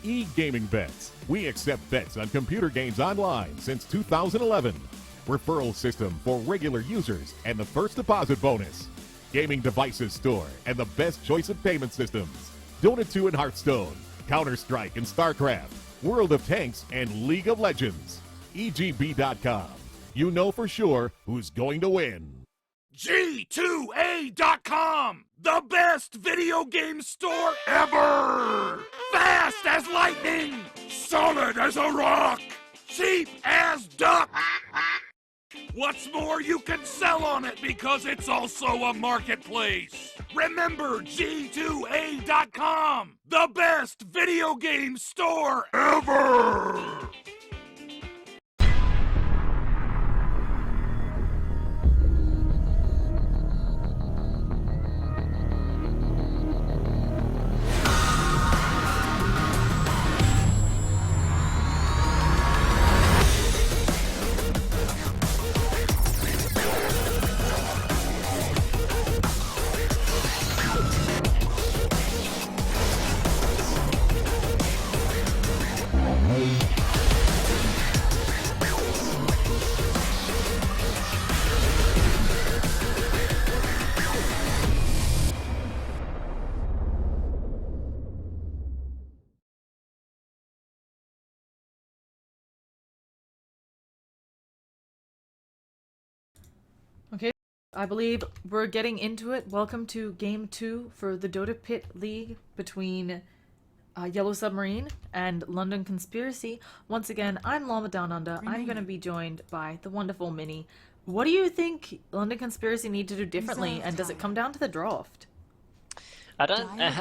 e-gaming bets. We accept bets on computer games online since 2011. Referral system for regular users and the first deposit bonus. Gaming devices store and the best choice of payment systems. Dota 2 and Hearthstone, Counter-Strike and StarCraft, World of Tanks and League of Legends. EGB.com. You know for sure who's going to win. G2A.com, the best video game store ever! Fast as lightning, solid as a rock, cheap as duck! What's more, you can sell on it because it's also a marketplace. Remember G2A.com, the best video game store ever! Okay, I believe we're getting into it. Welcome to Game 2 for the DotaPit League between Yellow Submarine and London Conspiracy. Once again, I'm Llama Down Under. I'm going to be joined by the wonderful Minnie. What do you think London Conspiracy need to do differently, and does it come down to the draft? I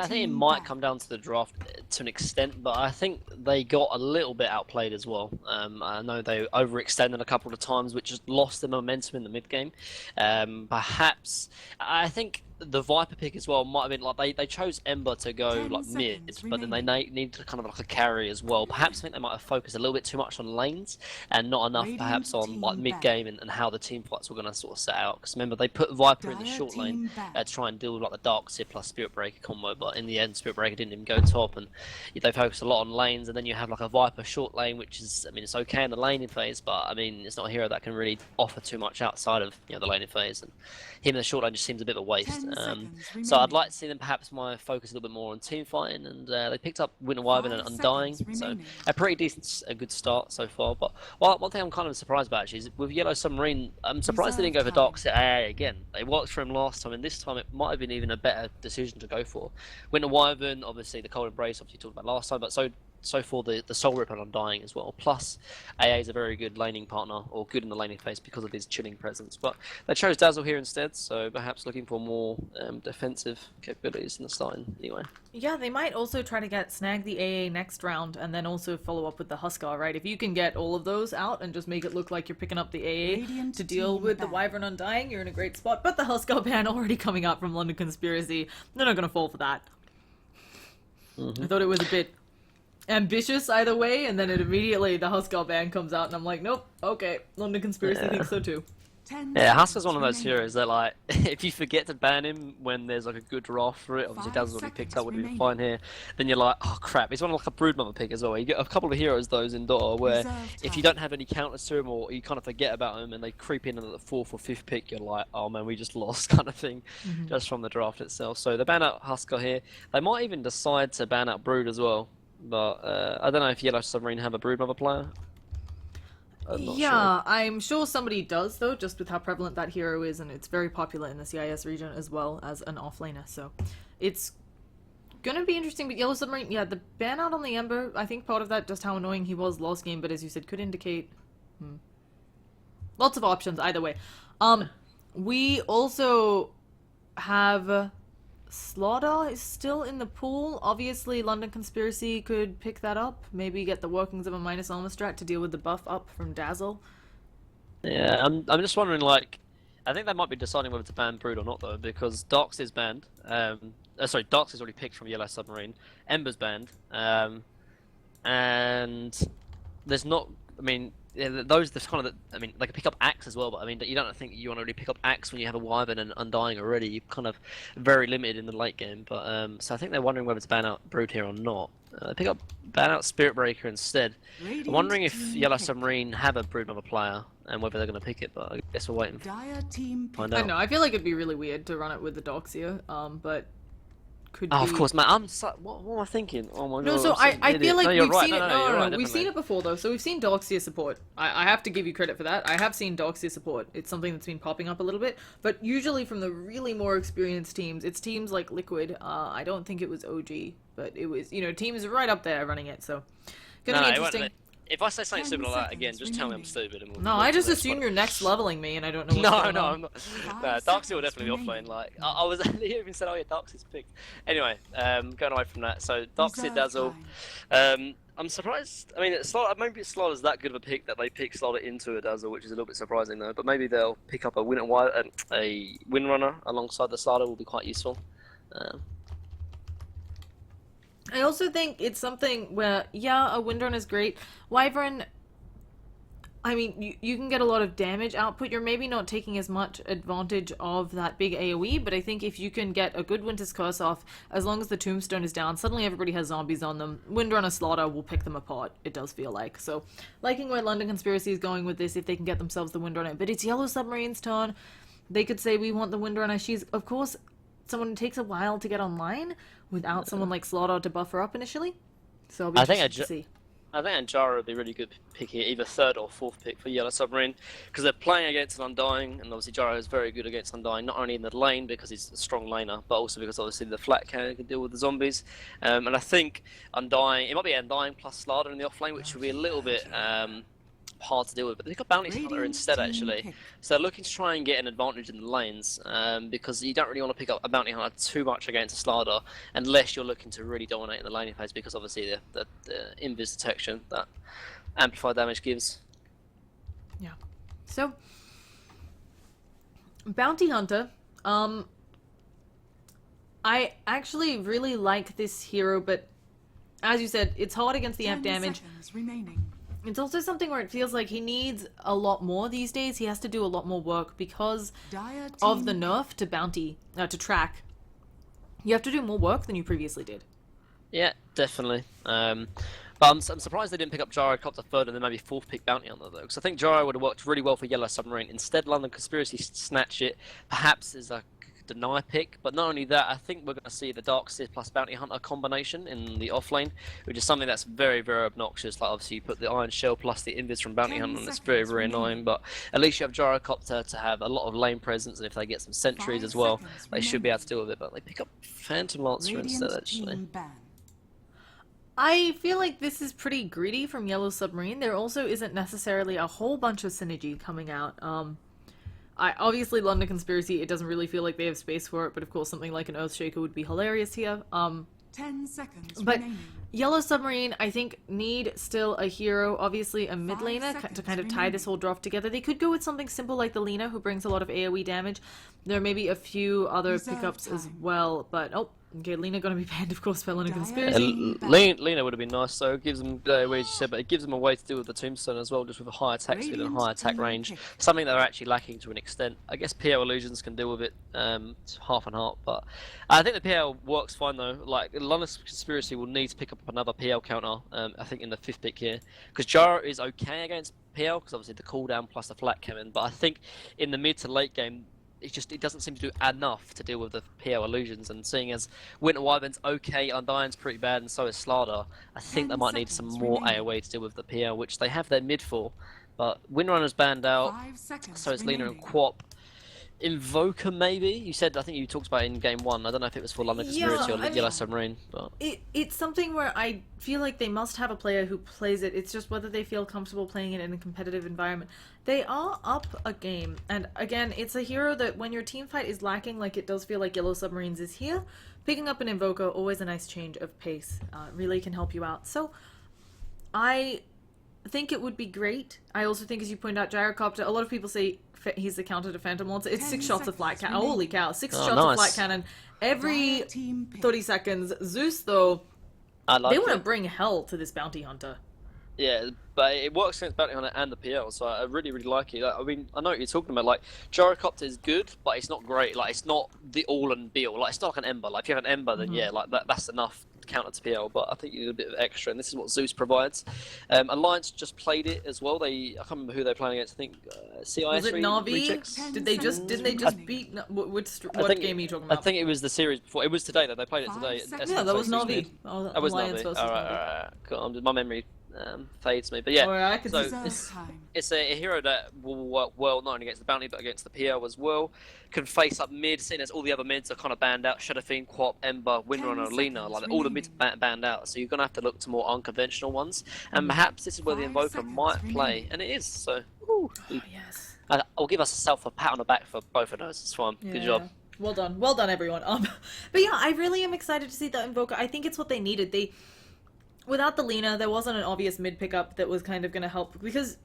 think it might come down to the draft to an extent, but I think they got a little bit outplayed as well. I know they overextended a couple of times, which just lost the momentum in the mid game. Perhaps I think the Viper pick as well might have been like they chose Ember to go like mid, but then they needed kind of like a carry as well. Perhaps I think they might have focused a little bit too much on lanes and not enough perhaps on like mid game and how the team fights were going to sort of set out. Because remember they put Viper in the short lane to try and deal with like the Dark Seer plus Spirit Breaker combo, but in the end Spirit Breaker didn't even go top, and they focused a lot on lanes. And then you have like a Viper short lane, which is, I mean, it's okay in the laning phase, but I mean it's not a hero that can really offer too much outside of the laning phase, and him in the short lane just seems a bit of a waste. So I'd like to see them perhaps focus a little bit more on team fighting, and they picked up Winter Wyvern and Undying, so a pretty decent, a good start so far. But one thing I'm kind of surprised about actually is with Yellow Submarine, I'm surprised they didn't go for Dark Seer AA again. They worked for him last time, and this time it might have been even a better decision to go for. Winter Wyvern, obviously the Cold Embrace, obviously talked about last time, but so for the Soul Rip and Undying as well. Plus, AA is a very good laning partner, or good in the laning phase because of his chilling presence. But they chose Dazzle here instead, so perhaps looking for more defensive capabilities in the starting anyway. Yeah, they might also try to snag the AA next round, and then also follow up with the Huskar, right? If you can get all of those out and just make it look like you're picking up the AA to deal with the Wyvern Undying, you're in a great spot. But the Huskar ban already coming out from London Conspiracy, they're not going to fall for that. I thought it was a bit ambitious either way, and then the Huskar ban comes out, and I'm like, nope, okay, London Conspiracy thinks so too. Yeah, Huskar's one of those heroes that, like, if you forget to ban him when there's like a good draft for it, obviously Dazzle's already picked up, would have been fine here, then you're like, oh crap, he's one of like a Broodmother pick as well. You get a couple of heroes those in Dota where if you don't have any counters to him, or you kind of forget about him and they creep in at the 4th or 5th pick, you're like, oh man, we just lost kind of thing, just from the draft itself. So they ban out Huskar here. They might even decide to ban out Brood as well. But I don't know if Yellow Submarine have a Broodmother player. Yeah, I'm sure somebody does though, just with how prevalent that hero is, and it's very popular in the CIS region as well as an offlaner. So it's gonna be interesting. But Yellow Submarine, yeah, the ban out on the Ember, I think part of that just how annoying he was last game, but as you said, could indicate lots of options either way. We also have Slaughter is still in the pool. Obviously, London Conspiracy could pick that up. Maybe get the workings of a minus armor strat to deal with the buff up from Dazzle. Yeah, I'm just wondering, like, I think they might be deciding whether to ban Brood or not, though, because Dark's is banned. Sorry, Dark's is already picked from Yellow Submarine. Ember's banned. And there's not, I mean, yeah, those the kind of I mean, they can pick up Axe as well, but I mean, you don't think you want to really pick up Axe when you have a Wyvern and Undying already. You're kind of very limited in the late game. But so I think they're wondering whether to ban out Brood here or not. They pick up ban out Spirit Breaker instead. I'm wondering if Yellow Submarine have a brood of a player and whether they're going to pick it, but I guess we're waiting to find I out. don't know, I feel like it'd be really weird to run it with the Doxia, but could be... Of course, man. What am I thinking? Oh my god. No, so I feel like we've seen it. No, we've definitely. seen it before though. So we've seen Doxia support. I have to give you credit for that. I have seen Doxia support. It's something that's been popping up a little bit, but usually from the really more experienced teams, it's teams like Liquid. I don't think it was OG, but it was teams right up there running it. So gonna be interesting. If I say something stupid like that again, just tell me I'm stupid. And No, I just assume you're next leveling me, and I don't know. What's going on. I'm not. No, Darkseid will definitely be offlane. Like I was, he even said, "Oh yeah, Darkseid's picked." Anyway, going away from that. So Darkseid Dazzle. I'm surprised. I mean, maybe Slaughter's that good of a pick that they pick Slaughter into a Dazzle, which is a little bit surprising though. But maybe they'll pick up a Windrunner alongside the Slaughter will be quite useful. I also think it's something where, yeah, a Windrunner is great. Wyvern, I mean, you can get a lot of damage output. You're maybe not taking as much advantage of that big AoE, but I think if you can get a good Winter's Curse off, as long as the Tombstone is down, suddenly everybody has zombies on them. Windrunner Slaughter will pick them apart, it does feel like. So, liking where London Conspiracy is going with this, if they can get themselves the Windrunner. But it's Yellow Submarine's turn. They could say, we want the Windrunner. She's, of course, someone who takes a while to get online without someone like Slaughter to buff her up initially. So I'll be interested to see. I think Anjara would be a really good pick here, either third or fourth pick for Yellow Submarine, because they're playing against an Undying, and obviously Jaro is very good against Undying, not only in the lane because he's a strong laner, but also because obviously the flat can deal with the zombies. And I think Undying, it might be Undying plus Slaughter in the off lane, which would be a little bit hard to deal with, but they've got Bounty Hunter instead actually, so they're looking to try and get an advantage in the lanes, because you don't really want to pick up a Bounty Hunter too much against a Slaughter unless you're looking to really dominate in the laning phase, because obviously the invis detection that amplified damage gives. Yeah. So Bounty Hunter, I actually really like this hero, but as you said, it's hard against the amp damage. It's also something where it feels like he needs a lot more these days. He has to do a lot more work because of the nerf to bounty, to track. You have to do more work than you previously did. Yeah, definitely. But I'm surprised they didn't pick up Gyrocopter third and then maybe fourth pick Bounty Hunter though, because I think Gyro would have worked really well for Yellow Submarine. Instead, London Conspiracy snatch it. Perhaps is a deny pick, but not only that, I think we're going to see the Darkseid plus Bounty Hunter combination in the offlane, which is something that's very, very obnoxious. Like obviously you put the Iron Shell plus the Invis from Bounty Hunter, and it's very, very annoying, but at least you have Gyrocopter to have a lot of lane presence, and if they get some sentries as well, they should be able to deal with it, but they pick up Phantom Lancer instead actually. I feel like this is pretty greedy from Yellow Submarine. There also isn't necessarily a whole bunch of synergy coming out. Obviously London Conspiracy, it doesn't really feel like they have space for it, but of course something like an Earthshaker would be hilarious here. 10 seconds but remaining. Yellow Submarine, I think, need still a hero, obviously a mid laner, to kind of tie this whole draft together. They could go with something simple like the Lina, who brings a lot of AoE damage. There may be a few other pickups as well, but okay, Lina gonna be banned, of course, for London Conspiracy. Lina would have been nice, so it gives them, as you said, but it gives them a way to deal with the Tombstone as well, just with a high attack speed and high attack range. Something they're actually lacking to an extent. I guess PL Illusions can deal with it half and half, but I think the PL works fine though. Like, London Conspiracy will need to pick up another PL counter, I think in the 5th pick here, because Jaro is okay against PL, because obviously the cooldown plus the flat cannon, but I think in the mid to late game, it doesn't seem to do enough to deal with the PL illusions, and seeing as Winter Wyvern's okay, Undying's pretty bad, and so is Slaughter, I think they might need some more AoE to deal with the PL, which they have their mid for, but Windrunner's banned out, so is Lina and Quap. Invoker maybe? You said, I think you talked about it in game 1, I don't know if it was for London Conspiracy or Yellow Submarine, but... It's something where I feel like they must have a player who plays it, it's just whether they feel comfortable playing it in a competitive environment. They are up a game, and again, it's a hero that when your team fight is lacking, like it does feel like Yellow Submarines is here, picking up an Invoker, always a nice change of pace, really can help you out. So, I think it would be great. I also think, as you point out, Gyrocopter, a lot of people say he's the counter to Phantom Lancer. It's 6 shots of flat cannon. Holy cow, 6 shots of flat cannon every 30 seconds. Zeus, though, they want to bring hell to this Bounty Hunter. Yeah, but it works against Bounty Hunter and the PL, so I really, really like it. Like, I mean, I know what you're talking about. Like, Gyrocopter is good, but it's not great. Like, it's not the all and be all. Like, it's not like an Ember. Like, if you have an Ember, then yeah, like that's enough counter to PL, but I think you need a bit of extra, and this is what Zeus provides. Alliance just played it as well. I can't remember who they're playing against. I think CIS. Was it Navi? Rejects. Didn't they just beat? What game are you talking about? I think it was the series before. It was today though. They played it today. Yeah, that was Navi. That was Navi. Alright. Cool. My memory fades me, but yeah. I could so see it's a hero that will work well not only against the bounty but against the PL as well. Can face up mid, seeing as all the other mids are kind of banned out. Shadowfiend, Quap, Ember, Windrunner, Lina, like all the mids banned out. So you're gonna have to look to more unconventional ones, and perhaps this is where the Invoker might play, and it is. So yes. I'll give us a pat on the back for both of those. It's fine. Yeah. Good job. Well done, everyone. But yeah, I really am excited to see the Invoker. I think it's what they needed. Without the Lina, there wasn't an obvious mid pickup that was kind of going to help, because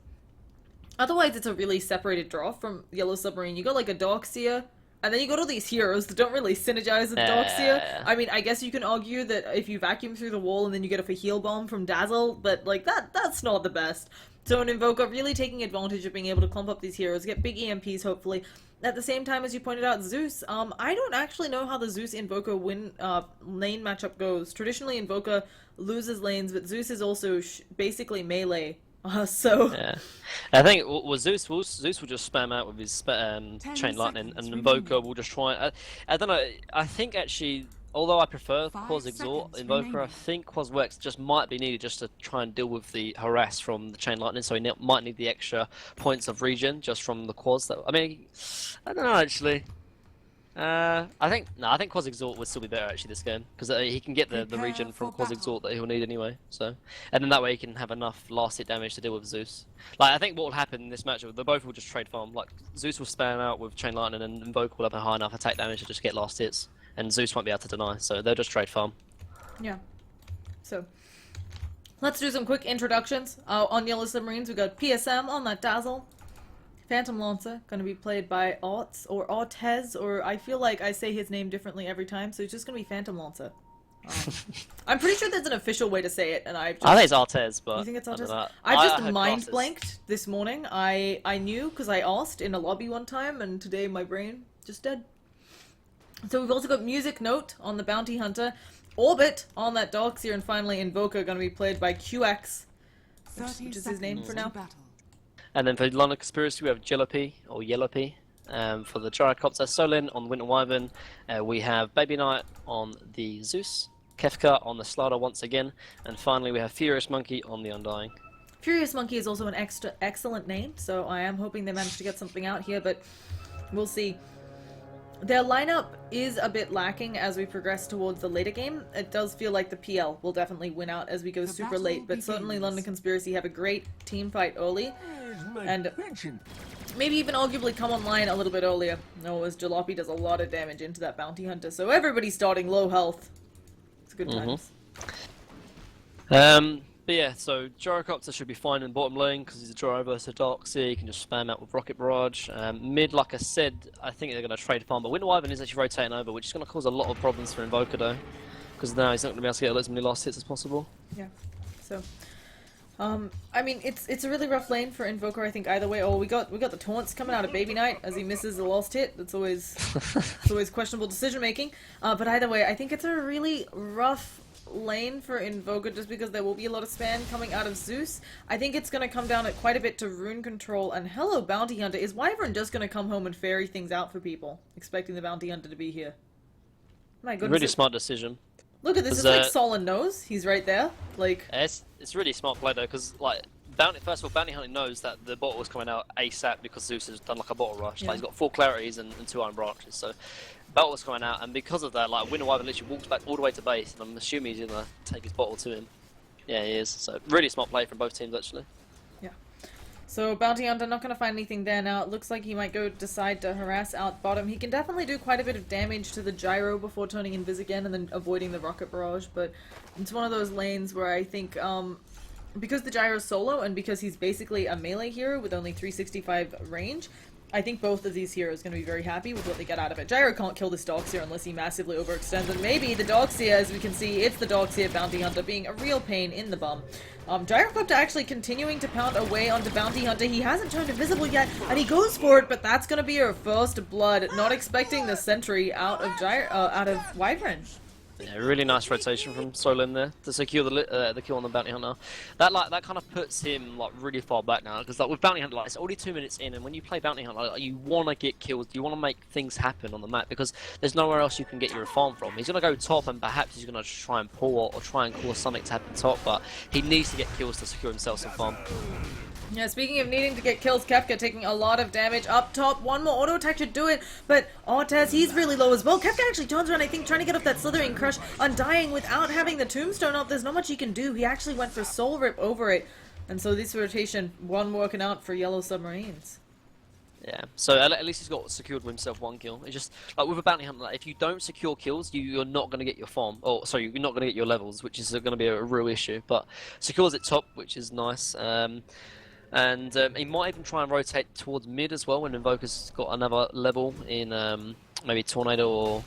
otherwise it's a really separated draw from Yellow Submarine. You got like a Darkseer, and then you got all these heroes that don't really synergize with Darkseer. I mean, I guess you can argue that if you vacuum through the wall and then you get a heal bomb from Dazzle, but like that's not the best. So an Invoker really taking advantage of being able to clump up these heroes, get big EMPs hopefully. At the same time, as you pointed out, Zeus, I don't actually know how the Zeus-Invoker lane matchup goes. Traditionally, Invoker loses lanes, but Zeus is also basically melee. So yeah, I think Zeus will just spam out with his chain lightning, and Invoker will just try. I don't know. I think actually, although I prefer Quas Exalt Invoker, I think Quas Works just might be needed just to try and deal with the harass from the chain lightning. So he might need the extra points of regen just from the Quas. I mean, I don't know actually. I think Quas Exalt would still be better actually this game, because he can get the regen from Quas Exalt that he'll need anyway. So, and then that way he can have enough last hit damage to deal with Zeus. Like I think what will happen in this matchup, they both will just trade farm. Like Zeus will spam out with chain lightning, and Invoker will have a high enough attack damage to just get last hits, and Zeus won't be able to deny. So they'll just trade farm. Yeah. So let's do some quick introductions. On Yellow Submarines, we got PSM on that Dazzle. Phantom Lancer, going to be played by Arts, or Artez, or I feel like I say his name differently every time, so it's just going to be Phantom Lancer. I'm pretty sure there's an official way to say it, and I think it's Artez, but... You think it's Artez? I just mind-blanked this morning. I knew, because I asked in a lobby one time, and today my brain just dead. So we've also got Music Note on the Bounty Hunter, Orbit on that Darkseer, and finally Invoker, going to be played by QX, which is his name for now. And then for London Conspiracy, we have Jalopy, or Yellowpy. For the Gyrocopter, Solin on Winter Wyvern. We have Baby Knight on the Zeus. Kefka on the Slider once again. And finally, we have Furious Monkey on the Undying. Furious Monkey is also an excellent name, so I am hoping they manage to get something out here, but we'll see. Their lineup is a bit lacking as we progress towards the later game. It does feel like the PL will definitely win out as we go super late, but certainly London Conspiracy have a great team fight early, and maybe even arguably come online a little bit earlier. No, as Jalopy does a lot of damage into that Bounty Hunter, so everybody's starting low health. It's good times. But yeah, so Gyrocopter should be fine in bottom lane because he's a Gyro versus a Darkseer. You can just spam out with Rocket Barrage. Mid, like I said, I think they're going to trade farm, but Winter Wyvern is actually rotating over, which is going to cause a lot of problems for Invoker though, because now he's not going to be able to get as many last hits as possible. Yeah, so I mean, it's a really rough lane for Invoker, I think, either way. Oh, we got the taunts coming out of Baby Knight as he misses the last hit. That's always questionable decision making. But either way, I think it's a really rough lane for Invoker just because there will be a lot of spam coming out of Zeus. I think it's going to come down at quite a bit to rune control. And hello, Bounty Hunter. Is Wyvern just going to come home and ferry things out for people, expecting the Bounty Hunter to be here? My goodness. Really smart decision. Look at this. It's like Solon knows. He's right there. Like, it's really smart play though, because like first of all, Bounty Hunter knows that the bottle is coming out ASAP because Zeus has done like a bottle rush. Yeah. Like he's got 4 clarities and 2 iron branches, so bottle is coming out, and because of that, like Winter Wyvern literally walks back all the way to base, and I'm assuming he's gonna take his bottle to him. Yeah, he is. So really smart play from both teams actually. Yeah. So Bounty Hunter not going to find anything there now. It looks like he might decide to harass out bottom. He can definitely do quite a bit of damage to the Gyro before turning Invis again and then avoiding the Rocket Barrage, but it's one of those lanes where I think, because the Gyro's solo and because he's basically a melee hero with only 365 range, I think both of these heroes are going to be very happy with what they get out of it. Gyro can't kill this Darkseer unless he massively overextends, and maybe the Darkseer, as we can see, it's the Darkseer Bounty Hunter being a real pain in the bum. Gyrocopter actually continuing to pound away onto Bounty Hunter. He hasn't turned invisible yet, and he goes for it, but that's going to be her first blood. Not expecting the sentry out of Wyvern. Yeah, really nice rotation from Solin there to secure the kill on the Bounty Hunter. That kind of puts him like really far back now, because like with Bounty Hunter, like, it's already 2 minutes in, and when you play Bounty Hunter, like, you want to get kills, you want to make things happen on the map, because there's nowhere else you can get your farm from. He's gonna go top, and perhaps he's gonna try and pull or try and cause something to happen top, but he needs to get kills to secure himself some farm. Yeah, speaking of needing to get kills, Kefka taking a lot of damage up top. One more auto attack should do it, but Ortez, he's really low as well. Kefka actually turns around, I think, trying to get up that Slithering Crush. Undying without having the Tombstone up, there's not much he can do. He actually went for Soul Rip over it. And so this rotation, one working out for Yellow Submarines. Yeah, so at least he's got secured with himself 1 kill. It's just like with a Bounty Hunter, like, if you don't secure kills, you're not going to get your farm. Oh, sorry, you're not going to get your levels, which is going to be a real issue. But secures it top, which is nice. And he might even try and rotate towards mid as well when Invoker's got another level in maybe Tornado or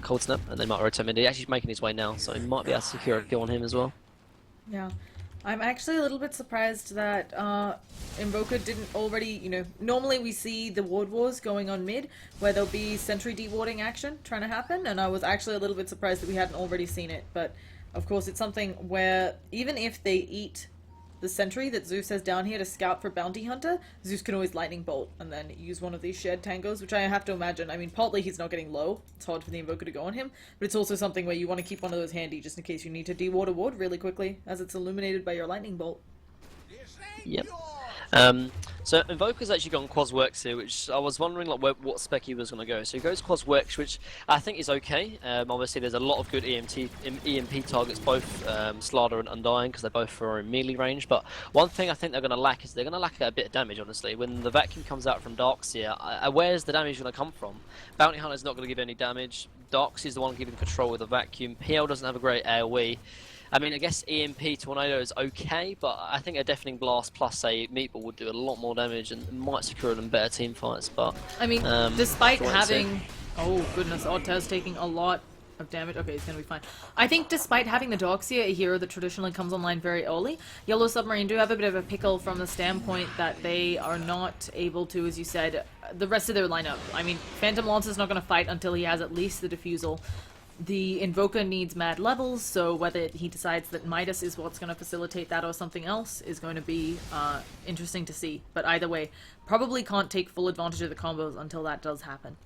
Cold Snap, and they might rotate mid. He's actually making his way now, so he might be able to secure a kill on him as well. Yeah. I'm actually a little bit surprised that Invoker didn't already, you know, normally we see the ward wars going on mid, where there'll be sentry dewarding action trying to happen, and I was actually a little bit surprised that we hadn't already seen it, but of course it's something where even if they eat the sentry that Zeus has down here to scout for Bounty Hunter, Zeus can always Lightning Bolt and then use one of these shared tangos, which I have to imagine. I mean, partly he's not getting low. It's hard for the Invoker to go on him, but it's also something where you want to keep one of those handy just in case you need to deward a ward really quickly, as it's illuminated by your Lightning Bolt. Yep. So Invoker's actually gone Quasworks here, which I was wondering like what spec he was going to go. So he goes Quasworks, which I think is okay. Obviously there's a lot of good EMP targets, both Slardar and Undying, because they both are in melee range. But one thing I think they're going to lack is they're going to lack a bit of damage, honestly. When the vacuum comes out from Darkseer, where's the damage going to come from? Bounty Hunter's not going to give any damage. Darkseer's the one giving control with the vacuum. PL doesn't have a great AoE. I mean, I guess EMP Tornado is okay, but I think a Deafening Blast plus a Meatball would do a lot more damage and might secure them better team fights. But I mean, despite having... Oh, goodness, Ortez taking a lot of damage. Okay, he's gonna be fine. I think despite having the Darkseer, a hero that traditionally comes online very early, Yellow Submarine do have a bit of a pickle from the standpoint that they are not able to, as you said, the rest of their lineup. I mean, Phantom Lance is not going to fight until he has at least the Diffusal. The Invoker needs mad levels, so whether he decides that Midas is what's going to facilitate that or something else is going to be interesting to see. But either way, probably can't take full advantage of the combos until that does happen.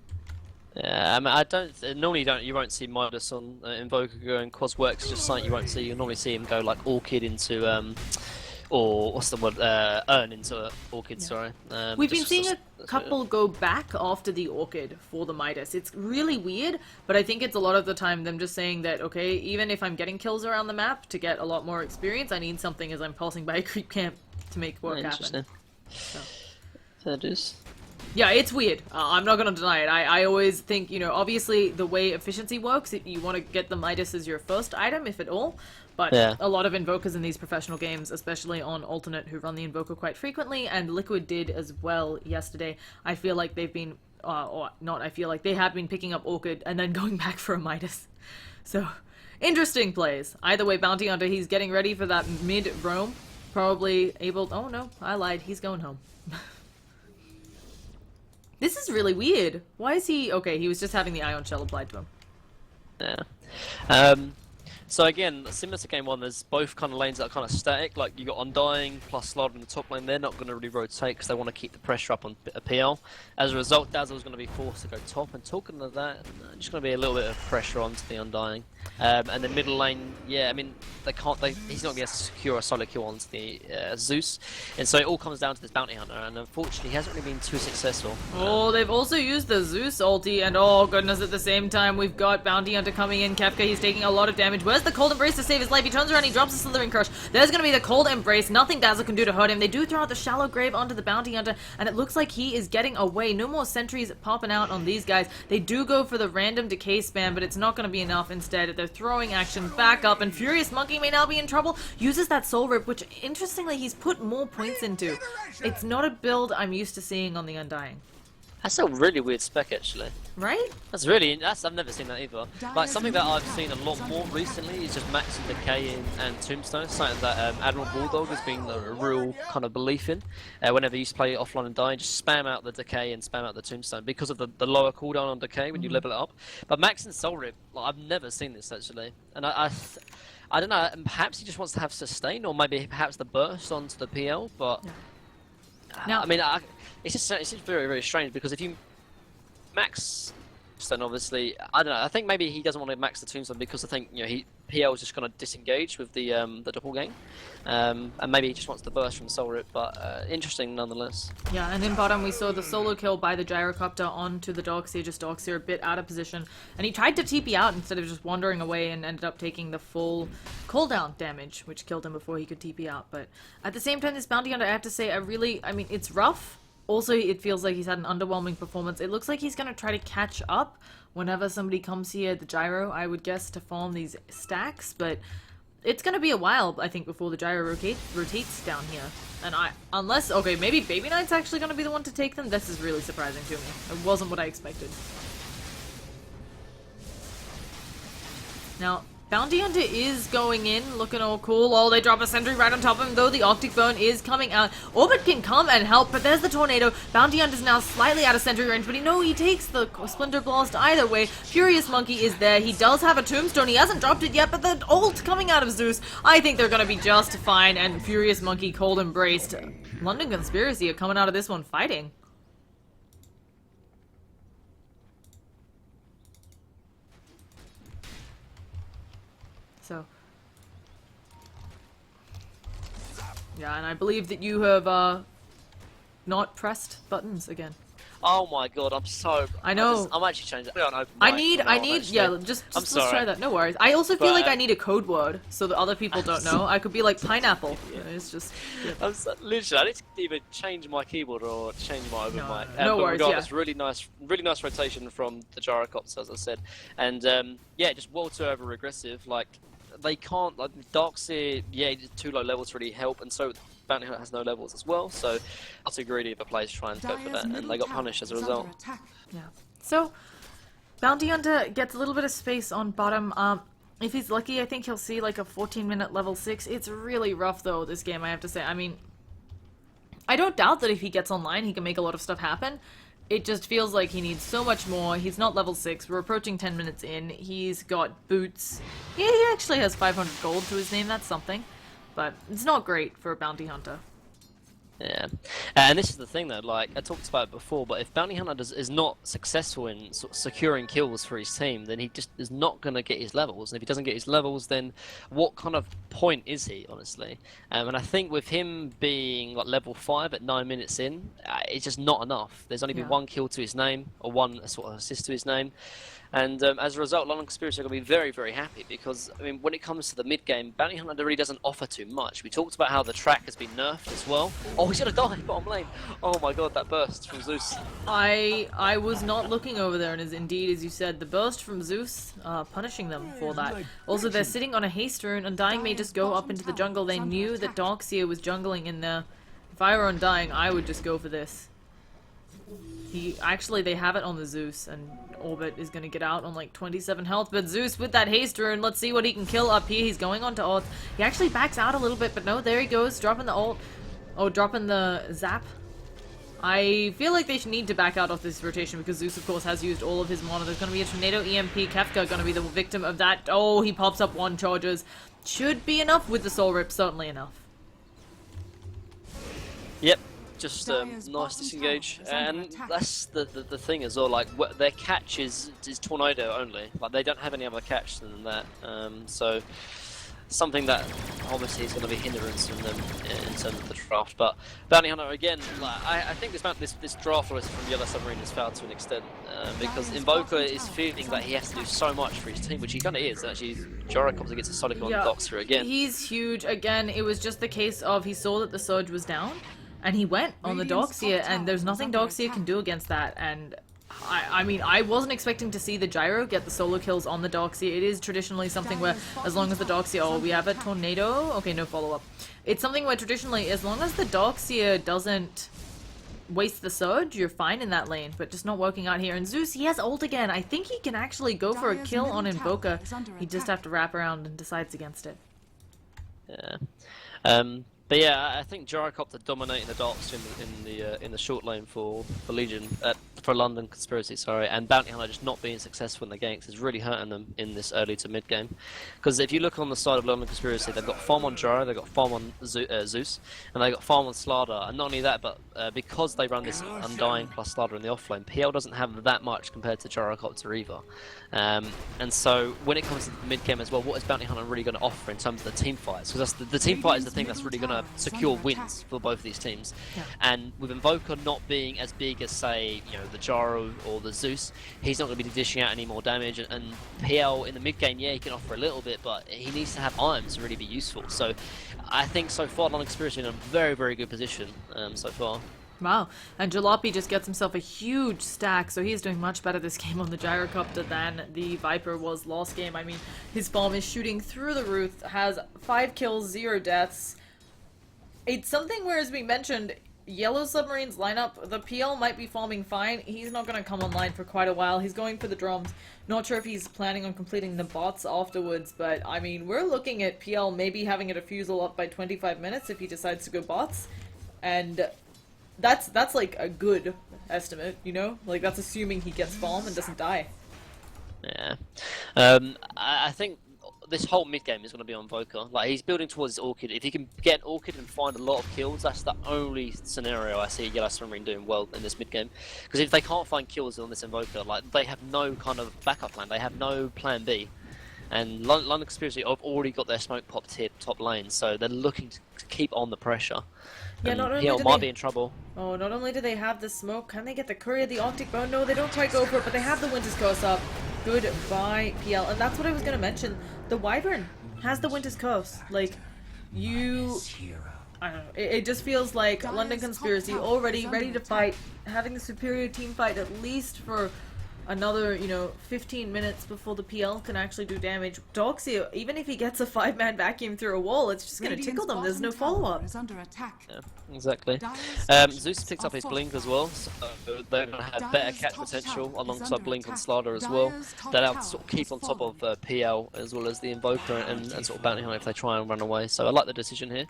Yeah, I mean, I don't normally you won't see Midas on Invoker going Quasworks, just something you won't see. You'll normally see him go like Orchid into or what's the word? Urn into Orchid. Yeah. Sorry. We've been seeing a couple go back after the Orchid for the Midas. It's really weird, but I think it's a lot of the time them just saying that, okay, even if I'm getting kills around the map to get a lot more experience, I need something as I'm passing by a creep camp to make work happen. So. That is. Yeah, it's weird. I'm not going to deny it. I always think, you know, obviously the way efficiency works, you want to get the Midas as your first item, if at all. But yeah. A lot of Invokers in these professional games, especially on Alternate, who run the Invoker quite frequently, and Liquid did as well yesterday. I feel like they've been, or not I feel like, they have been picking up Orchid and then going back for a Midas. So, interesting plays. Either way, Bounty Hunter, he's getting ready for that mid-roam. Probably able, oh no, I lied, he's going home. This is really weird. Why is he... Okay, he was just having the Ion Shell applied to him. Yeah. So again, similar to game 1, there's both kind of lanes that are kind of static. Like, you got Undying plus Slaughter in the top lane. They're not going to really rotate because they want to keep the pressure up on PL. As a result, Dazzle's going to be forced to go top. And talking of that, just going to be a little bit of pressure onto the Undying. And the middle lane, yeah, I mean, he's not going to secure a solid kill onto the Zeus. And so it all comes down to this Bounty Hunter. And unfortunately, he hasn't really been too successful. Oh, they've also used the Zeus ulti. And oh, goodness, at the same time, we've got Bounty Hunter coming in. Kefka, he's taking a lot of damage. Where's the Cold Embrace to save his life? He turns around, he drops the Slithering Crush. There's going to be the Cold Embrace. Nothing Dazzle can do to hurt him. They do throw out the Shallow Grave onto the Bounty Hunter, and it looks like he is getting away. No more sentries popping out on these guys. They do go for the random decay spam, but it's not going to be enough. Instead, they're throwing action back up, and Furious Monkey may now be in trouble. Uses that Soul Rip, which, interestingly, he's put more points into. It's not a build I'm used to seeing on the Undying. That's a really weird spec, actually. Right? I've never seen that either. Like, something that I've seen a lot more recently is just Max and Decay and Tombstone. Something that Admiral Bulldog has been a real kind of belief in. Whenever you used to play offline and die, just spam out the Decay and spam out the Tombstone because of the lower cooldown on Decay when you level it up. But Max and Soul Rip, like, I've never seen this, actually. And I don't know, perhaps he just wants to have sustain, or maybe perhaps the burst onto the PL, but... Now, I mean, it's just very, very strange, because if you max Tombstone, obviously, I don't know, I think maybe he doesn't want to max the Tombstone because I think, you know, PL is just going to disengage with the doppelgang, and maybe he just wants the burst from Soul Rip, but interesting nonetheless. yeah, and in bottom we saw the solo kill by the gyrocopter onto the Darkseer, just Darkseer a bit out of position, and he tried to TP out instead of just wandering away and ended up taking the full cooldown damage, which killed him before he could TP out. But at the same time, this bounty hunter, I have to say, I mean, it's rough. Also, it feels like he's had an underwhelming performance. It looks like he's going to try to catch up whenever somebody comes here at the gyro, I would guess, to farm these stacks, but it's going to be a while, I think, before the gyro rotates down here. And unless, okay, maybe Baby Knight's actually going to be the one to take them? This is really surprising to me. It wasn't what I expected. Now, Bounty Hunter is going in, looking all cool. Oh, they drop a sentry right on top of him, though. The Arctic Bone is coming out. Orbit can come and help, but there's the Tornado. Bounty Hunter's now slightly out of sentry range, but he takes the Splinter Blast either way. Furious Monkey is there. He does have a Tombstone. He hasn't dropped it yet, but the ult coming out of Zeus, I think they're going to be just fine, and Furious Monkey cold embraced. London Conspiracy are coming out of this one fighting. So, yeah, and I believe that you have not pressed buttons again. Oh my god, I'm so... I know. I'm actually changing it. I need, yeah, just let's try that. No worries. I also feel like I need a code word so that other people don't know. I could be like pineapple. Yeah. It's just... Yeah. Literally, I need to either change my keyboard or change my open mic. No worries, regardless, really nice rotation from the gyrocopter, as I said. And, yeah, just world 2 over regressive, like... They can't, like, Darkseer, yeah, too low levels really help, and so Bounty Hunter has no levels as well, so not too greedy of a player to try and go for that, and they got punished as a result. Yeah. So, Bounty Hunter gets a little bit of space on bottom. If he's lucky, I think he'll see, like, a 14-minute level 6. It's really rough, though, this game, I have to say. I mean, I don't doubt that if he gets online, he can make a lot of stuff happen. It just feels like he needs so much more. He's not level 6. We're approaching 10 minutes in. He's got boots. Yeah, he actually has 500 gold to his name. That's something. But it's not great for a bounty hunter. Yeah, and this is the thing though, like, I talked about it before, but if Bounty Hunter is not successful in sort of securing kills for his team, then he just is not going to get his levels, and if he doesn't get his levels, then what kind of point is he, honestly? And I think with him being like level 5 at 9 minutes in, it's just not enough. There's only been one kill to his name, or one sort of assist to his name. And as a result, London Conspiracy are going to be very, very happy because, I mean, when it comes to the mid-game, Bounty Hunter really doesn't offer too much. We talked about how the track has been nerfed as well. Oh, he's going to die, bottom lane. Oh my god, that burst from Zeus. I was not looking over there, and as indeed, as you said, the burst from Zeus, punishing them for that. Also, they're sitting on a haste rune. Undying may just go up into the jungle. They knew that Darkseer was jungling in there. If I were Undying, I would just go for this. Actually, they have it on the Zeus, and Orbit is going to get out on like 27 health, but Zeus with that haste rune, let's see what he can kill up here. He's going on to ult. He actually backs out a little bit, but no, there he goes, dropping the ult. Oh, dropping the zap. I feel like they should need to back out of this rotation because Zeus, of course, has used all of his mana. There's going to be a Tornado EMP. Kefka going to be the victim of that. Oh, he pops up one charges. Should be enough with the Soul Rip, certainly enough. Yep. Just nice disengage, and that's the thing as well. Like their catch is Tornado only. Like they don't have any other catch than that. So something that obviously is going to be a hindrance from them in terms of the draft. But Bounty Hunter again, like, I think this draft list from Yellow Submarine has failed to an extent because Invoker is feeling that he has to do so much for his team, which he kind of is. Actually, Gyrocopter gets a solid on Doxer again. He's huge again. It was just the case of he saw that the Surge was down. And he went on the Darkseer, and there's nothing Darkseer can do against that. And I mean, I wasn't expecting to see the Gyro get the solo kills on the Darkseer. It is traditionally something where, as long as the Darkseer, oh, we have a Tornado. Okay, no follow up. It's something where traditionally, as long as the Darkseer doesn't waste the surge, you're fine in that lane, but just not working out here. And Zeus, he has ult again. I think he can actually go for a kill on Invoker. He just have to wrap around and decides against it. Yeah. But yeah, I think Gyrocopter dominating the darks in the short lane for Legion, for London Conspiracy, sorry, and Bounty Hunter just not being successful in the ganks is really hurting them in this early to mid game. Because if you look on the side of London Conspiracy, they've got farm on Gyro, they've got farm on Zeus, and they've got farm on Slardar. And not only that, but because they run this Undying plus Slardar in the offlane, PL doesn't have that much compared to Gyrocopter either. And so when it comes to the mid game as well, what is Bounty Hunter really going to offer in terms of the team fights? Because the team fight is the thing that's really going to secure wins for both of these teams. Yeah. And with Invoker not being as big as, say, the Gyro or the Zeus, he's not going to be dishing out any more damage. And PL in the mid game, yeah, he can offer a little bit, but he needs to have items to really be useful. So I think so far London Conspiracy in a very, very good position so far. Wow, and Jalopy just gets himself a huge stack, so he's doing much better this game on the Gyrocopter than the Viper was last game. I mean, his farm is shooting through the roof, has 5 kills, 0 deaths. It's something where, as we mentioned, Yellow Submarine's lineup, the PL might be farming fine. He's not going to come online for quite a while. He's going for the drums. Not sure if he's planning on completing the bots afterwards, but I mean, we're looking at PL maybe having a defusal up by 25 minutes if he decides to go bots. And that's like a good estimate, Like, that's assuming he gets farm and doesn't die. Yeah. I think this whole mid game is going to be on Invoker. Like, he's building towards his Orchid. If he can get an Orchid and find a lot of kills, that's the only scenario I see Yellow Submarine doing well in this mid game. Because if they can't find kills on this Invoker, like, they have no kind of backup plan. They have no plan B. And London Conspiracy have already got their smoke popped here top lane, so they're looking to keep on the pressure. Yeah, not only PL do might be in trouble. Oh, not only do they have the smoke, can they get the Courier, the Arctic Bone? No, they don't quite go for it, but they have the Winter's Curse up. Goodbye, PL. And that's what I was going to mention. The Wyvern has the Winter's Curse. Like, I don't know. It just feels like London Conspiracy already ready to fight, having the superior team fight at least for another, 15 minutes before the PL can actually do damage. Doxy, even if he gets a 5-man vacuum through a wall, it's just going to tickle them. There's no follow-up. Yeah, exactly. Zeus picks up his Blink as well, so they're going to have better catch potential alongside Blink and Slardar as well. They'll have to sort of keep on top of PL as well as the Invoker and sort of Bounty Hunter if they try and run away. So I like the decision here.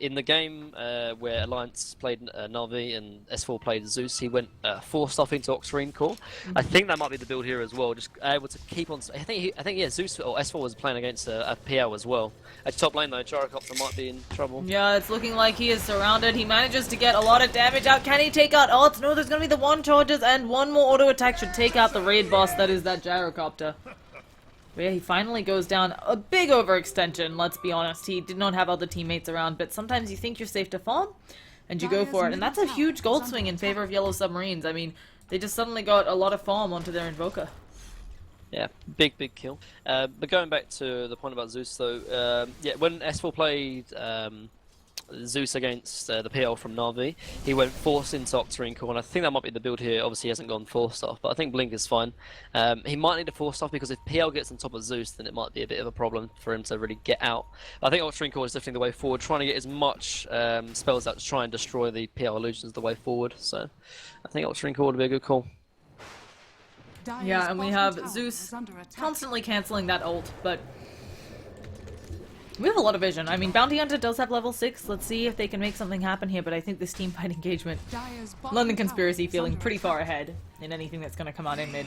In the game where Alliance played Na'Vi and S4 played Zeus, he went 4-stuff into Oxmarine Core. I think that might be the build here as well, just able to keep on. I think yeah, Zeus or S4 was playing against a PL as well. At top lane though, Gyrocopter might be in trouble. Yeah, it's looking like he is surrounded. He manages to get a lot of damage out. Can he take out ults? No, there's gonna be the 1 charges and 1 more auto attack should take out the raid boss that is that Gyrocopter. But yeah, he finally goes down. A big overextension, let's be honest. He did not have other teammates around, but sometimes you think you're safe to farm and you go for it. And that's a huge gold swing in favor of Yellow Submarines. I mean, they just suddenly got a lot of farm onto their Invoker. Yeah, big kill. But going back to the point about Zeus though, yeah, when S4 played Zeus against the PL from Na'Vi, he went forced into Octarine Core, and I think that might be the build here. Obviously he hasn't gone 4-stuff, but I think Blink is fine. He might need a 4-stuff because if PL gets on top of Zeus, then it might be a bit of a problem for him to really get out. But I think Octarine Core is definitely the way forward, trying to get as much spells out to try and destroy the PL illusions the way forward. So I think Octarine Core would be a good call. Yeah, and we have Zeus constantly cancelling that ult, but we have a lot of vision. I mean, Bounty Hunter does have level 6. Let's see if they can make something happen here, but I think this team fight engagement, London Conspiracy feeling pretty far ahead in anything that's going to come out in mid.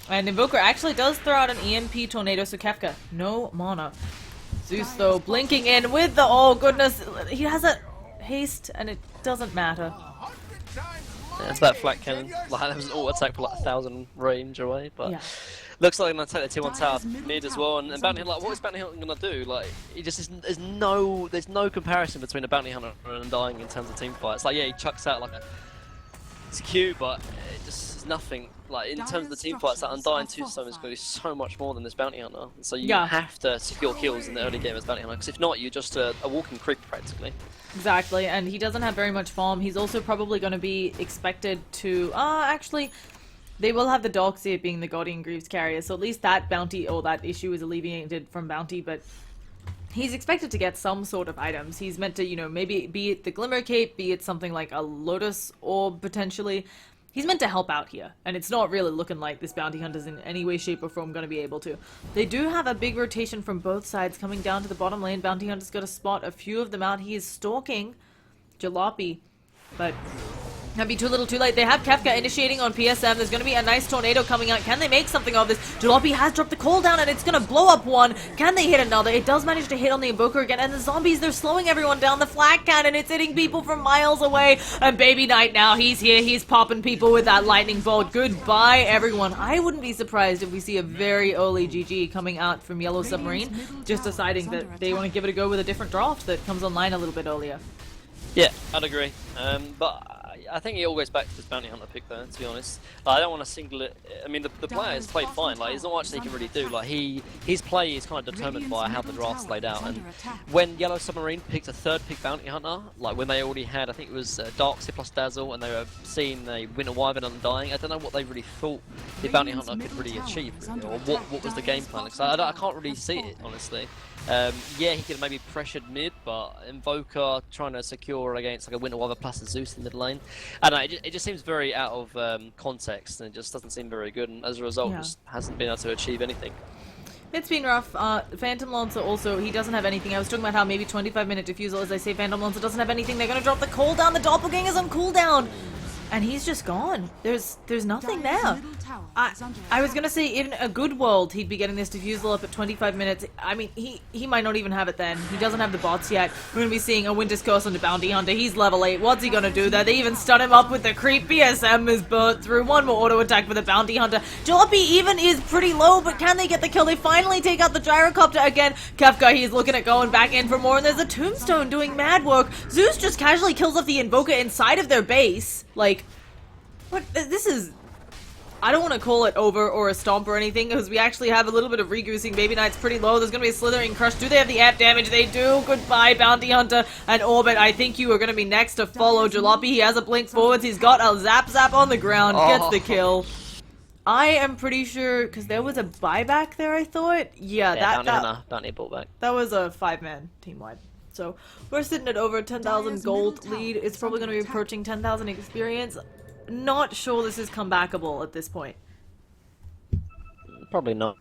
And Invoker actually does throw out an EMP Tornado, so Kefka, no mana. Zeus, though, blinking in with the, oh goodness, he has a haste, and it doesn't matter. Yeah, it's that flat cannon. Like, there was an auto attack for like 1,000 range away, but Yeah. looks like they're gonna take the T1 tower mid as well. And Bounty Hunter, like, what is Bounty Hunter gonna do? Like, he just is, there's no comparison between a Bounty Hunter and Undying in terms of team fights. Like, yeah, he chucks out like it's cute, but it just is nothing. Like, in terms of the team fights, that Undying Tombstone is going to be so much more than this Bounty Hunter. So you have to secure kills in the early game as Bounty Hunter, because if not, you're just a walking creep practically. Exactly, and he doesn't have very much farm. He's also probably going to be expected to... actually, they will have the Doxy being the Guardian Greaves carrier, so at least that bounty, or that issue is alleviated from bounty, but he's expected to get some sort of items. He's meant to, you know, maybe be it the Glimmer Cape, be it something like a Lotus Orb potentially. He's meant to help out here, and it's not really looking like this bounty hunter's in any way, shape, or form going to be able to. They do have a big rotation from both sides coming down to the bottom lane. Bounty hunter's got to spot a few of them out. He is stalking Jalopy, but that'd be too little too late. They have Kefka initiating on PSM. There's going to be a nice tornado coming out. Can they make something of this? Jalopy has dropped the cooldown, and it's going to blow up one. Can they hit another? It does manage to hit on the Invoker again, and the zombies, they're slowing everyone down. The flak cannon, it's hitting people from miles away, and Baby Knight now, he's here. He's popping people with that lightning bolt. Goodbye, everyone. I wouldn't be surprised if we see a very early GG coming out from Yellow Submarine, just deciding that they want to give it a go with a different draft that comes online a little bit earlier. Yeah, I'd agree. But I think it all goes back to this bounty hunter pick, though. To be honest, like, I don't want to single it. I mean, the player has played fine. Like, there's not much he can really do. Like, his play is kind of determined by how the draft's laid out. And when Yellow Submarine picked a third pick bounty hunter, like when they already had, I think it was Darkseid plus Dazzle, and they were seeing a Winter Wyvern Undying. I don't know what they really thought the bounty hunter could really achieve, really, or what was the game plan. Because I can't really see it, honestly. Yeah, he could have maybe pressured mid, but Invoker trying to secure against like a Winter Wyvern plus a Zeus in mid lane. I don't know, it just seems very out of context, and it just doesn't seem very good, and as a result, just hasn't been able to achieve anything. It's been rough. Phantom Lancer also, he doesn't have anything. I was talking about how maybe 25-minute defusal, as I say, Phantom Lancer doesn't have anything. They're going to drop the cooldown. The Doppelganger's on cooldown. And he's just gone. There's nothing there. I was gonna say, in a good world, he'd be getting this defusal up at 25 minutes. I mean, he might not even have it then. He doesn't have the bots yet. We're gonna be seeing a Winter's Curse on the Bounty Hunter. He's level 8. What's he gonna do there? They even stun him up with the creep. BSM is burnt through. One more auto attack for the Bounty Hunter. Jalopy even is pretty low, but can they get the kill? They finally take out the Gyrocopter again. Kefka, he's looking at going back in for more, and there's a Tombstone doing mad work. Zeus just casually kills off the Invoker inside of their base. Like, what? This is... I don't want to call it over or a stomp or anything, because we actually have a little bit of regoosing. Baby Knight's pretty low. There's going to be a Slithering Crush. Do they have the amp damage? They do. Goodbye, Bounty Hunter and Orbit. I think you are going to be next to follow Jalopy. He has a blink forwards. He's got a Zap on the ground. Gets the kill. I am pretty sure, because there was a buyback there, I thought. Yeah, Bounty bought back. That was a 5-man team-wide. So we're sitting at over 10,000 gold lead. It's probably going to be approaching 10,000 experience. Not sure this is comebackable at this point. Probably not.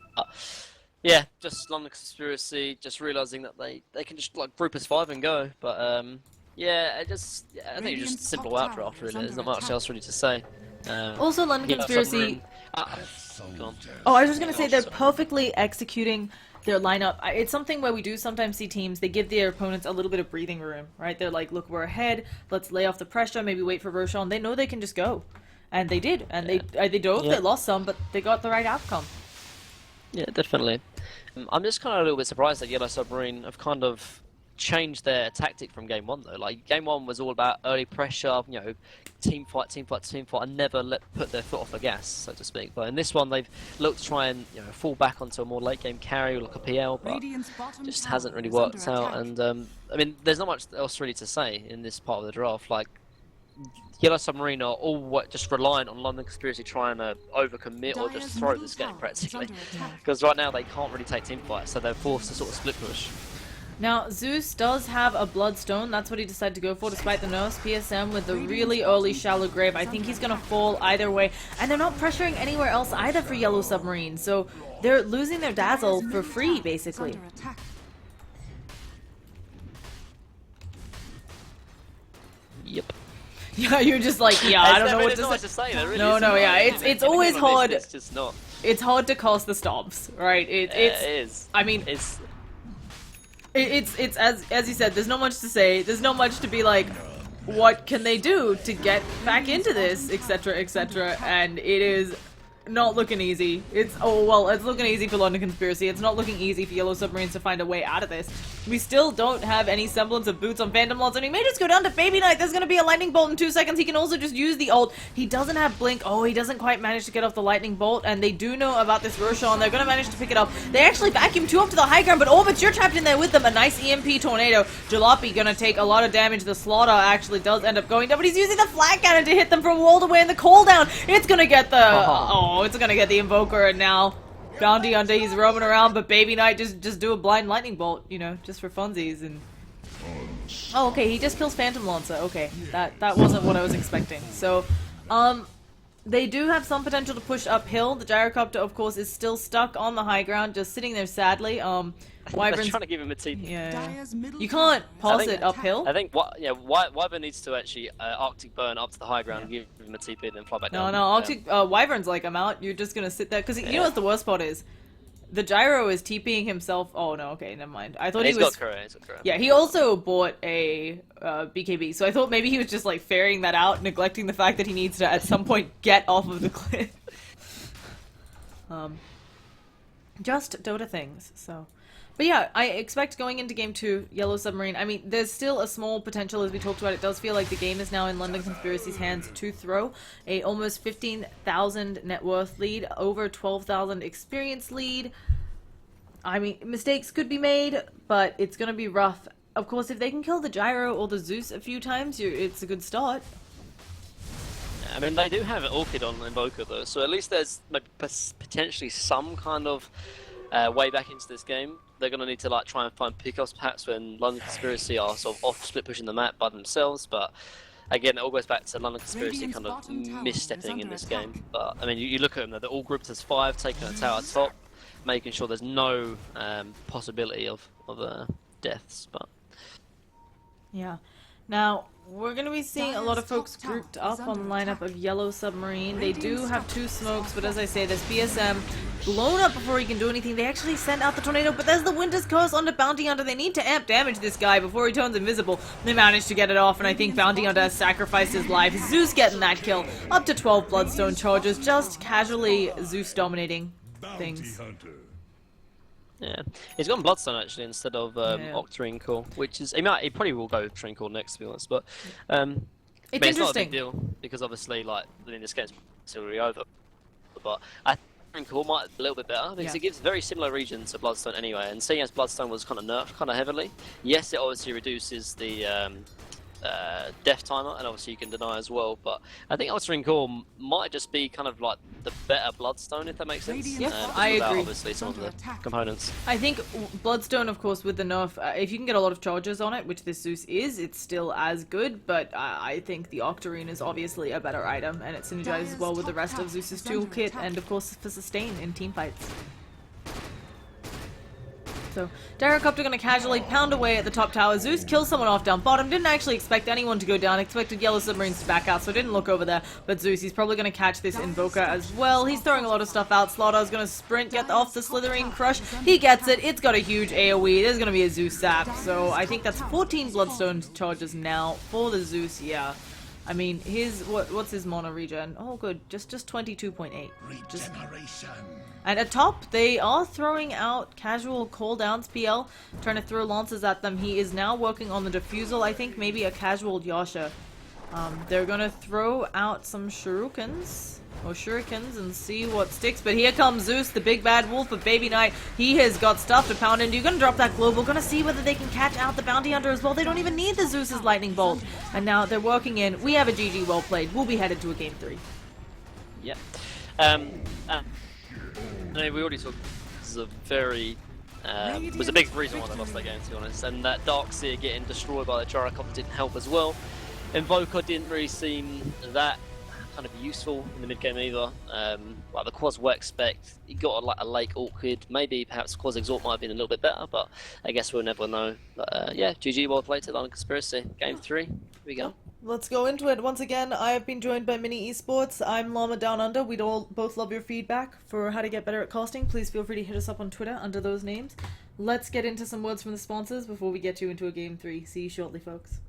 Yeah, just London Conspiracy, just realizing that they can just like group as 5 and go. But yeah, I think it's just simple out draft really. There's not much else really to say. Also, London Conspiracy. Oh, I was just gonna say they're perfectly executing their lineup. It's something where we do sometimes see teams, they give their opponents a little bit of breathing room, right? They're like, look, we're ahead, let's lay off the pressure, maybe wait for Roshan. They know they can just go. And they did. And they dove, they lost some, but they got the right outcome. Yeah, definitely. I'm just kind of a little bit surprised that Yellow Submarine have kind of changed their tactic from game 1 though. Like game 1 was all about early pressure, you know, team fight, and never put their foot off the gas, so to speak. But in this one, they've looked to try and fall back onto a more late game carry, like a PL, but just hasn't really worked out. And I mean, there's not much else really to say in this part of the draft. Like Yellow Submarine are all just reliant on London Conspiracy trying to overcommit or just throw this game practically, because right now they can't really take team fights, so they're forced to sort of split push. Now, Zeus does have a Bloodstone. That's what he decided to go for, despite the nerfs. PSM with the really early Shallow Grave. I think he's going to fall either way. And they're not pressuring anywhere else either for Yellow Submarine. So they're losing their Dazzle for free, basically. Yep. Yeah, you're just like, yeah, I don't know what to say. Really Yeah, it's always hard. It's just not. It's hard to cast the stomps, right? It is. I mean, it's as you said, there's not much to say. There's not much to be like, what can they do to get back into this, etc., etc. And it is not looking easy. It's looking easy for London Conspiracy. It's not looking easy for Yellow Submarines to find a way out of this. We still don't have any semblance of boots on Phantom Lancer, and he may just go down to Baby Knight. There's gonna be a lightning bolt in 2 seconds. He can also just use the ult. He doesn't have blink. Oh, he doesn't quite manage to get off the lightning bolt, and they do know about this Roshan. They're gonna manage to pick it up. They actually vacuum 2 up to the high ground, but Orbits, you're trapped in there with them. A nice EMP tornado. Jalopy gonna take a lot of damage. The Slaughter actually does end up going down, but he's using the flat cannon to hit them from walled away, and the cooldown. It's gonna get the it's gonna get the Invoker, and now Bounty Hunter, he's roaming around, but Baby Knight just do a blind lightning bolt, you know, just for funsies. And oh, okay, he just kills Phantom Lancer. Okay, that wasn't what I was expecting. So, they do have some potential to push uphill. The gyrocopter, of course, is still stuck on the high ground, just sitting there sadly. Wyvern's trying to give him a TP. Yeah. You can't pass it uphill. I think Wyvern needs to actually Arctic burn up to the high ground and give him a TP and then fly back down. No, Arctic Wyvern's like, I'm out. You're just gonna sit there because you know what the worst part is. The gyro is TPing himself. Oh no, okay, never mind. I thought he was. He's got Kuro. Yeah, he also bought a BKB, so I thought maybe he was just like ferrying that out, neglecting the fact that he needs to at some point get off of the cliff. Just Dota things. So, but yeah, I expect going into Game 2, Yellow Submarine. I mean, there's still a small potential, as we talked about. It does feel like the game is now in London Conspiracy's hands to throw a almost 15,000 net worth lead, over 12,000 experience lead. I mean, mistakes could be made, but it's going to be rough. Of course, if they can kill the Gyro or the Zeus a few times, it's a good start. I mean, they do have an Orchid on Invoker though, so at least there's maybe potentially some kind of way back into this game. They're going to need to like try and find pickups perhaps when London Conspiracy are sort of off split pushing the map by themselves, but again it all goes back to London Conspiracy kind of misstepping in this game. But I mean, you look at them, they're all grouped as 5, taking a tower top, making sure there's no possibility of deaths. But yeah, now we're going to be seeing a lot of folks grouped up on the lineup of Yellow Submarine. They do have 2 smokes, but as I say, there's BSM blown up before he can do anything. They actually send out the tornado, but there's the Winter's Curse onto Bounty Hunter. They need to amp damage this guy before he turns invisible. They managed to get it off, and I think Bounty Hunter has sacrificed his life. Zeus getting that kill. Up to 12 Bloodstone charges, just casually Zeus dominating things. yeah, he's gone Bloodstone actually instead of Octarine Core, which is he probably will go Octarine Core next to be honest, but it's not a big deal because obviously like I mean this game's still really over, but I think Core might be a little bit better because it gives very similar regions to Bloodstone anyway, and seeing as Bloodstone was kind of nerfed kind of heavily, yes it obviously reduces the death timer, and obviously you can deny as well, but I think Octarine Core might just be kind of like the better Bloodstone, if that makes sense. Yeah, I agree. Obviously some of the components. I think Bloodstone, of course, with the nerf, if you can get a lot of charges on it, which this Zeus is, it's still as good, but I think the Octarine is obviously a better item, and it synergizes well with the rest of Zeus's toolkit, and of course for sustain in teamfights. So, Gyrocopter gonna casually pound away at the top tower. Zeus kills someone off down bottom. Didn't actually expect anyone to go down. Expected Yellow Submarines to back out, so didn't look over there. But Zeus, he's probably gonna catch this Invoker as well. He's throwing a lot of stuff out. Slaughter's gonna sprint, get off the Slithering Crush. He gets it. It's got a huge AoE. There's gonna be a Zeus sap. So, I think that's 14 Bloodstone charges now for the Zeus, yeah. I mean, what's his mono regen? Oh, good. Just 22.8. Regeneration. And at top, they are throwing out casual cooldowns, PL, trying to throw lances at them. He is now working on the defusal, I think maybe a casual Yasha. They're gonna throw out some shurikens and see what sticks, but here comes Zeus, the big bad wolf of Baby Knight. He has got stuff to pound into. You're gonna drop that global, gonna see whether they can catch out the Bounty Hunter as well. They don't even need the Zeus's lightning bolt. And now they're working in. We have a GG well played. We'll be headed to a game 3. Yeah. We already talked. This is a very was a big reason why they lost that game, to be honest. And that Darkseer getting destroyed by the Gyrocopter didn't help as well. Invoker didn't really seem that kind of useful in the mid game either. Like the Quas were expect, he got like a Lake Orchid. Maybe perhaps Quas Exort might have been a little bit better, but I guess we'll never know. But yeah, GG well played to London Conspiracy. Game 3. Here we go. Let's go into it. Once again, I have been joined by Mini Esports. I'm Llama Down Under. We'd all both love your feedback for how to get better at casting. Please feel free to hit us up on Twitter under those names. Let's get into some words from the sponsors before we get you into a game 3. See you shortly, folks.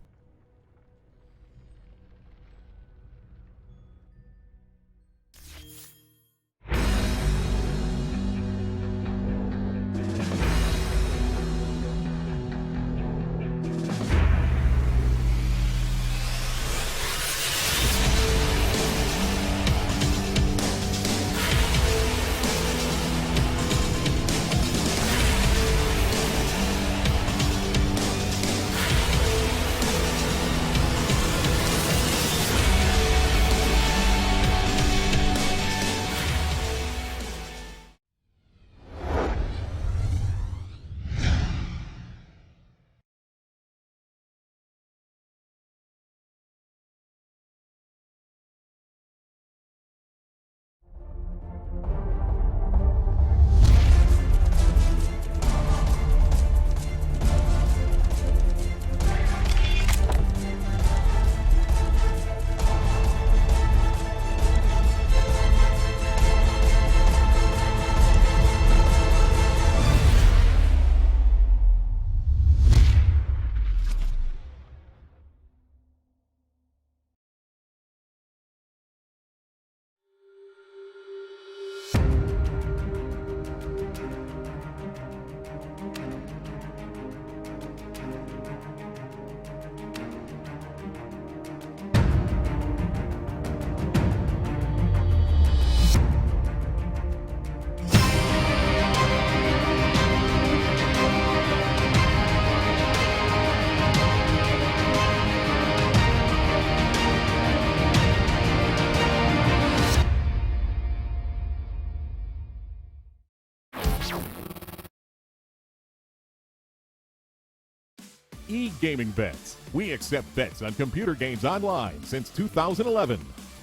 E-gaming bets. We accept bets on computer games online since 2011.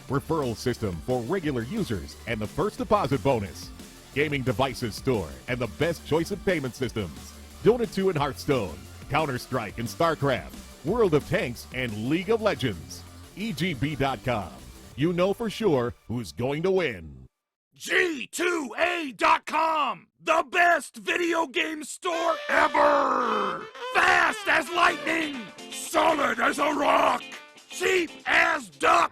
Referral system for regular users and the first deposit bonus. Gaming devices store and the best choice of payment systems. Dota 2 and Hearthstone, Counter-Strike and StarCraft, World of Tanks and League of Legends. EGB.com. You know for sure who's going to win. G2A.com, the best video game store ever! Fast as lightning, solid as a rock, cheap as duck.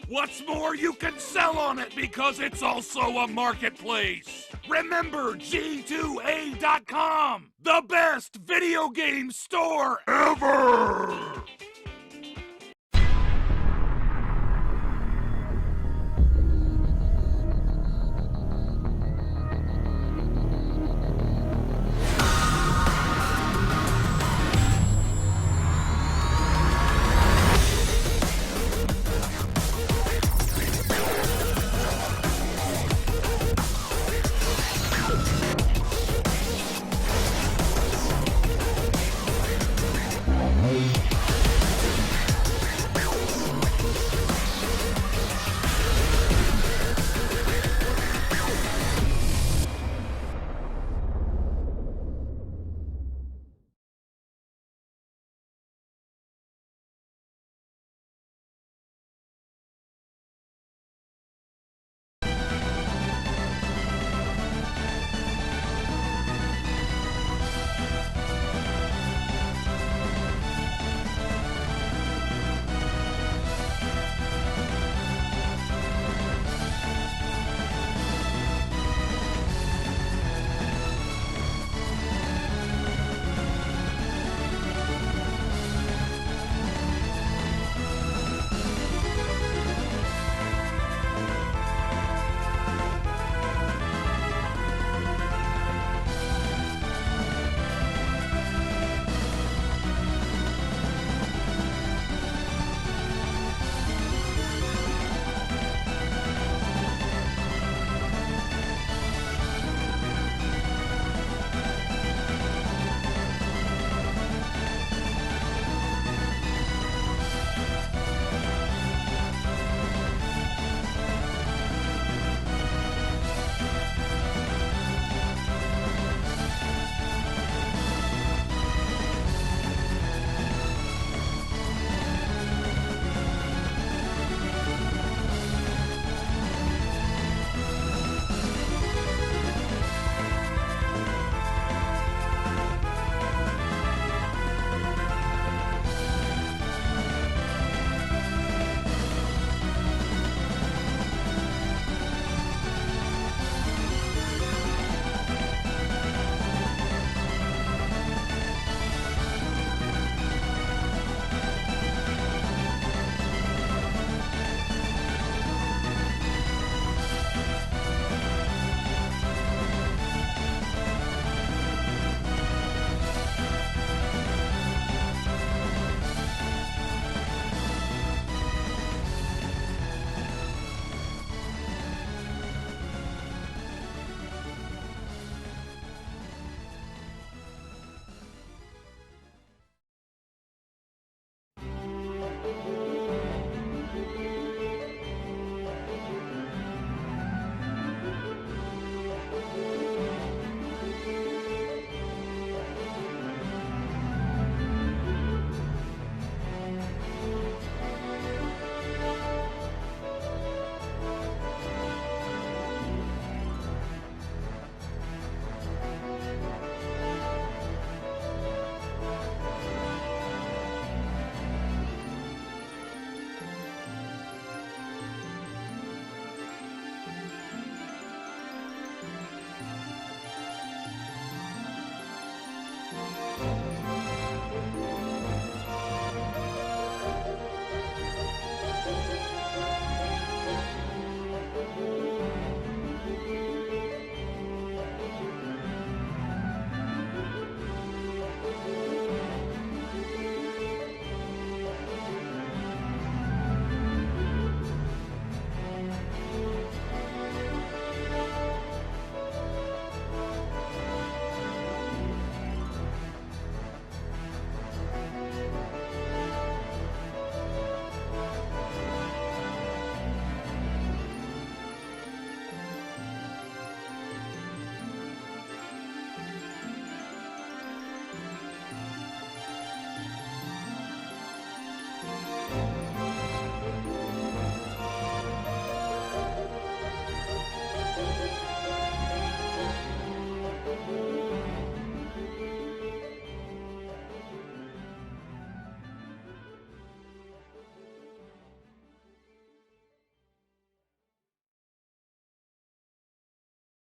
What's more, you can sell on it because it's also a marketplace. Remember G2A.com, the best video game store ever!